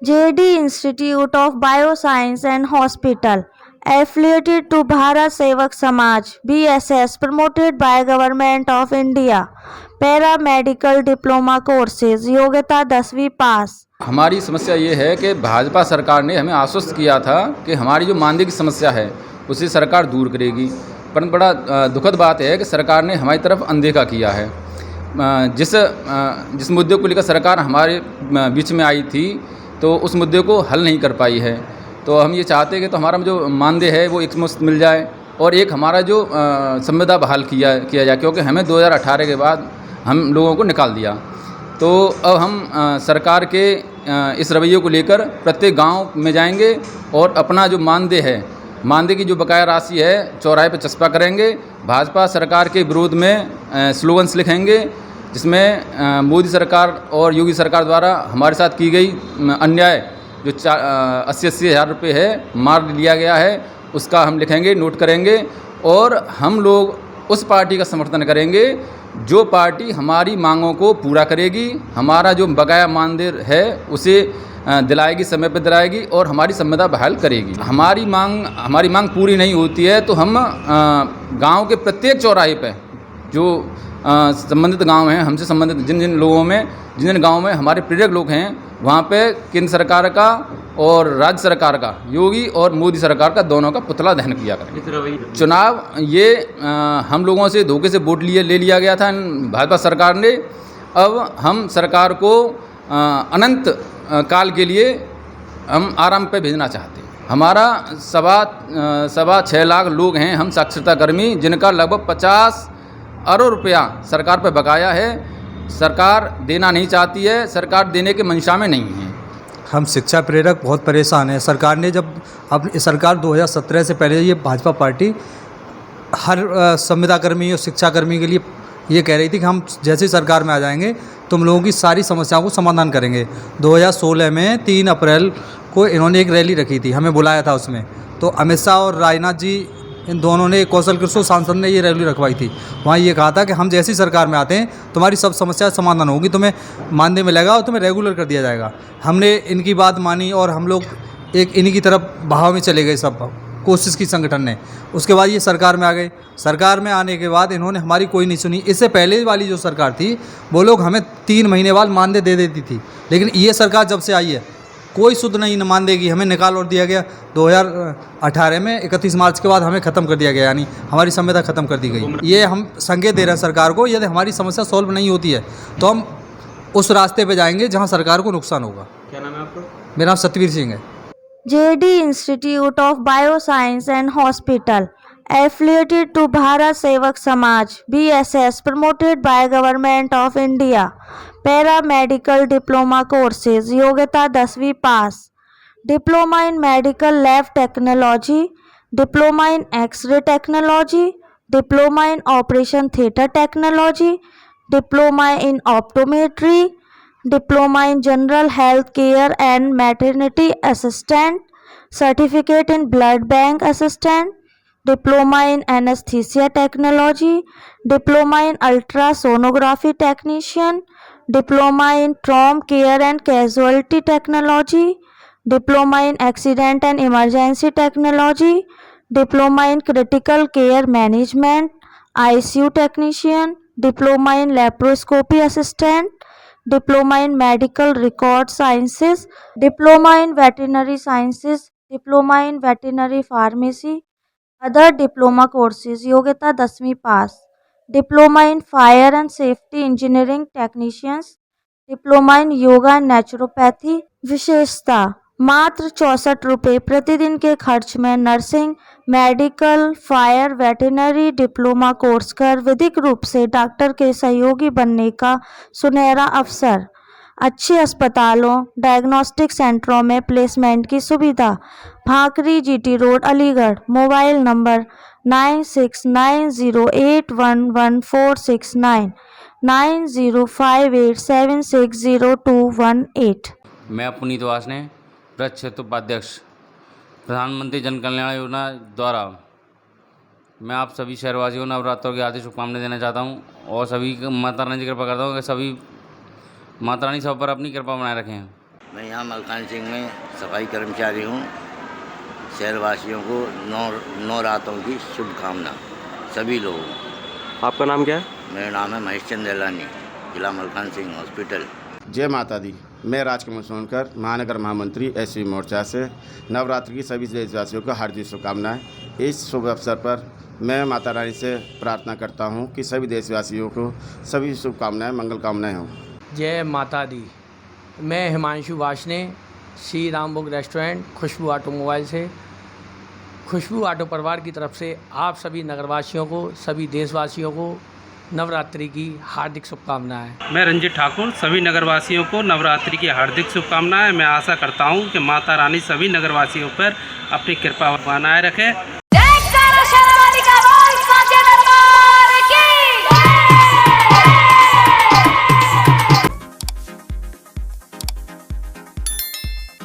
JD Institute of Bioscience and Hospital, affiliated to Bharat Sevak Samaj, BSS, promoted by Government of India. Paramedical diploma courses, योग्यता 10वीं पास। हमारी समस्या ये है कि भाजपा सरकार ने हमें आश्वस्त किया था कि हमारी जो मानदेय की समस्या है उसे सरकार दूर करेगी, परंतु बड़ा दुखद बात है कि सरकार ने हमारी तरफ अनदेखा किया है। जिस मुद्दे को लेकर सरकार हमारे बीच में आई थी तो उस मुद्दे को हल नहीं कर पाई है। तो हम ये चाहते हैं कि तो हमारा जो मानदेय है वो एकमुश्त मिल जाए और एक हमारा जो संविदा बहाल किया जाए, क्योंकि हमें 2018 के बाद हम लोगों को निकाल दिया। तो अब हम सरकार के इस रवैये को लेकर प्रत्येक गांव में जाएंगे और अपना जो मानदेय की जो बकाया राशि है चौराहे पर चस्पा करेंगे। भाजपा सरकार के विरोध में स्लोगन्स लिखेंगे, जिसमें मोदी सरकार और योगी सरकार द्वारा हमारे साथ की गई अन्याय जो 80-80 हज़ार रुपये है मार लिया गया है, उसका हम लिखेंगे, नोट करेंगे और हम लोग उस पार्टी का समर्थन करेंगे जो पार्टी हमारी मांगों को पूरा करेगी, हमारा जो बकाया मानदेय है उसे दिलाएगी, समय पर दिलाएगी और हमारी संविदा बहाल करेगी। हमारी मांग पूरी नहीं होती है तो हम गांव के प्रत्येक चौराहे पे जो संबंधित गांव हैं, हमसे संबंधित जिन गांव में हमारे प्रेरक लोग हैं, वहाँ पे केंद्र सरकार का और राज्य सरकार का, योगी और मोदी सरकार का, दोनों का पुतला दहन किया करें। चुनाव ये हम लोगों से धोखे से वोट ले लिया गया था भाजपा सरकार ने। अब हम सरकार को अनंत काल के लिए हम आराम पे भेजना चाहते हैं। हमारा सवा 6 लाख लोग हैं हम साक्षरता कर्मी, जिनका लगभग 50 अरब रुपया सरकार पर बकाया है। सरकार देना नहीं चाहती है, सरकार देने के मंशा में नहीं है। हम शिक्षा प्रेरक बहुत परेशान हैं। सरकार ने जब अपनी सरकार 2017 से पहले ये भाजपा पार्टी हर संविदा कर्मी और शिक्षा कर्मी के लिए ये कह रही थी कि हम जैसे सरकार में आ जाएंगे तुम लोगों की सारी समस्याओं को समाधान करेंगे। 2016 में 3 अप्रैल को इन्होंने एक रैली रखी थी, हमें बुलाया था उसमें। तो अमित शाह और राजनाथ जी, इन दोनों ने, कौशल किशोर सांसद ने ये रैली रखवाई थी। वहाँ ये कहा था कि हम जैसी सरकार में आते हैं तुम्हारी सब समस्या समाधान होगी, तुम्हें मानदेय मिलेगा और तुम्हें रेगुलर कर दिया जाएगा। हमने इनकी बात मानी और हम लोग एक इन्हीं की तरफ बहाव में चले गए, सब कोशिश की संगठन ने। उसके बाद ये सरकार में आ गए। सरकार में आने के बाद इन्होंने हमारी कोई नहीं सुनी। इससे पहले वाली जो सरकार थी वो लोग हमें 3 महीने बाद मानदेय दे देती थी, लेकिन ये सरकार जब से आई है कोई सुध नहीं मान देगी, हमें निकाल और दिया गया। 2018 में 31 मार्च के बाद हमें ख़त्म कर दिया गया, यानी हमारी संविदा ख़त्म कर दी गई। ये हम संकेत दे रहे हैं सरकार को, यदि हमारी समस्या सॉल्व नहीं होती है तो हम उस रास्ते पे जाएंगे जहां सरकार को नुकसान होगा। क्या नाम है आपका? मेरा नाम सतवीर सिंह है। JD Institute of Bioscience and Hospital, affiliated to Bharat Sevak Samaj, BSS, promoted by Government of India. Paramedical diploma courses, योग्यता 10वीं पास। Diploma in medical lab technology, diploma in X-ray technology, diploma in operation theatre technology, diploma in optometry, diploma in general health care and maternity assistant, certificate in blood bank assistant, diploma in anaesthesia technology, diploma in ultrasonography technician, diploma in trauma care and casualty technology, diploma in accident and emergency technology, diploma in critical care management, ICU technician, diploma in laparoscopy assistant, diploma in medical record sciences, diploma in veterinary sciences, diploma in veterinary pharmacy, other diploma courses, योग्यता 10वीं पास। Diploma in fire and safety engineering technicians, diploma in yoga and naturopathy. विशेषता, मात्र 64 रुपये प्रतिदिन के खर्च में nursing, medical, fire, veterinary diploma course कर विधिक रूप से डॉक्टर के सहयोगी बनने का सुनहरा अवसर। अच्छे अस्पतालों, डायग्नोस्टिक सेंटरों में प्लेसमेंट की सुविधा। भाकरी, GT road, Aligarh. Mobile number 9690811469, 9058760218। मैं पुनीत वासने, ब्रज क्षेत्र उपाध्यक्ष, प्रधानमंत्री जन कल्याण योजना द्वारा मैं आप सभी शहरवासियों को नवरात्रों की हार्दिक शुभकामनाएं देना चाहता हूं और सभी माता रानी की कृपा करता हूं कि सभी माता रानी सब पर अपनी कृपा बनाए रखें। मैं यहाँ मलकान सिंह में सफाई कर्मचारी हूँ। शहरवासियों को नौ रातों की शुभकामना सभी लोगों को। आपका नाम क्या है? मेरा नाम है महेश चंद देलानी, जिला मलकान सिंह हॉस्पिटल। जय माता दी। मैं राजकमल सोनकर, महानगर महामंत्री एससी मोर्चा से नवरात्रि की सभी देशवासियों को हार्दिक शुभकामनाएं। इस शुभ अवसर पर मैं माता रानी से प्रार्थना करता हूं कि सभी देशवासियों को सभी शुभकामनाएं, मंगल कामनाएं हों। जय माता दी। मैं हिमांशु वाशने, श्री राम बुक रेस्टोरेंट, खुशबू ऑटोमोबाइल से, खुशबू ऑटो परिवार की तरफ से आप सभी नगरवासियों को, सभी देशवासियों को नवरात्रि की हार्दिक शुभकामनाएं। मैं रंजीत ठाकुर, सभी नगरवासियों को नवरात्रि की हार्दिक शुभकामनाएं। मैं आशा करता हूं कि माता रानी सभी नगरवासियों पर अपनी कृपा बनाए रखे।